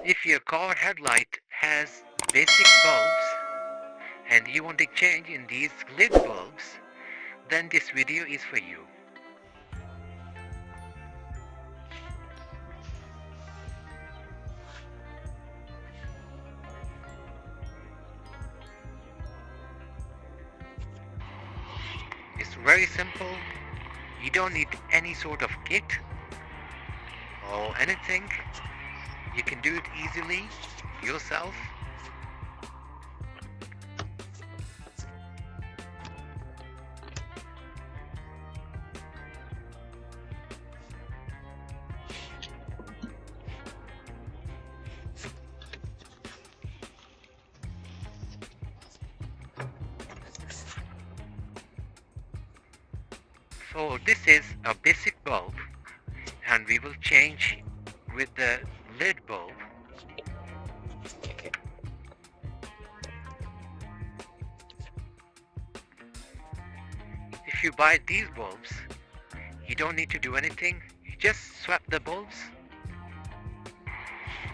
If your car headlight has basic bulbs and you want to change in these lid bulbs, then this video is for you. It's very simple. You don't need any sort of kit or anything. You can do it easily yourself. So this is a basic bulb, and we will change with the lid bulb. If you buy these bulbs, you don't need to do anything. You just swap the bulbs.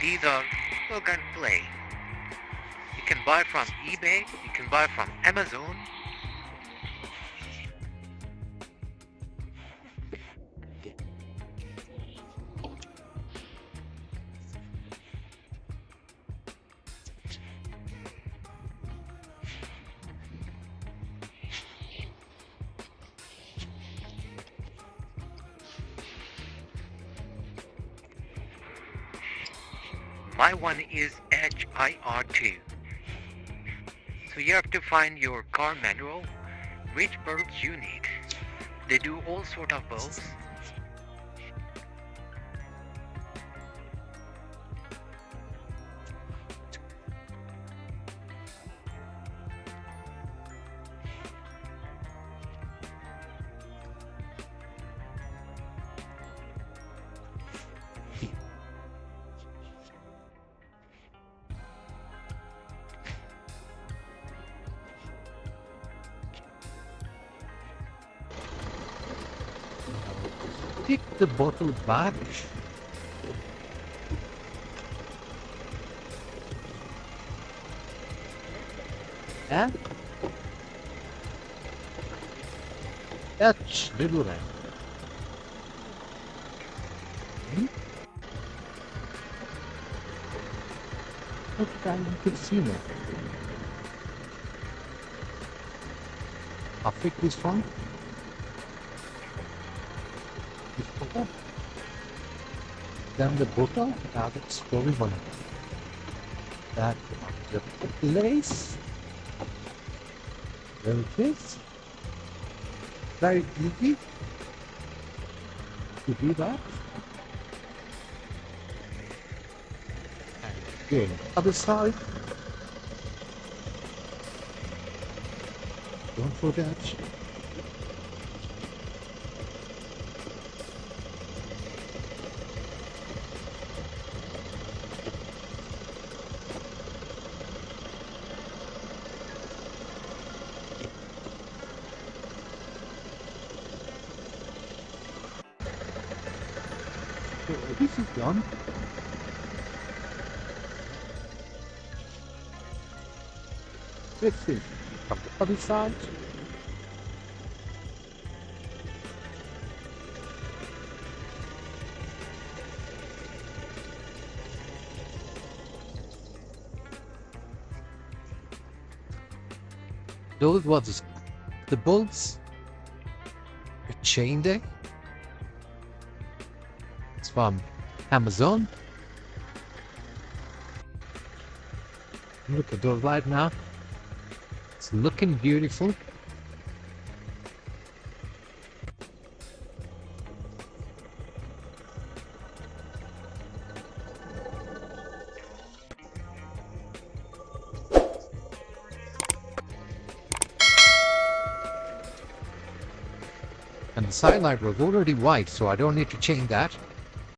These are plug and play. You can buy from eBay, you can buy from Amazon. My one is HIR2. So you have to find your car manual, which bulbs you need. They do all sort of bulbs. Pick the bottle back. And that's little lamp. What kind of casino? I'll pick this one. Then the bottle, now that's very funny. That the place, there it is. Very easy to do that. And again, other side. Don't forget. So this is done. This is from the other side. Those was the bolts, a chain there. It's from Amazon. Look at those right now. It's looking beautiful. And the side light was already white, so I don't need to change that.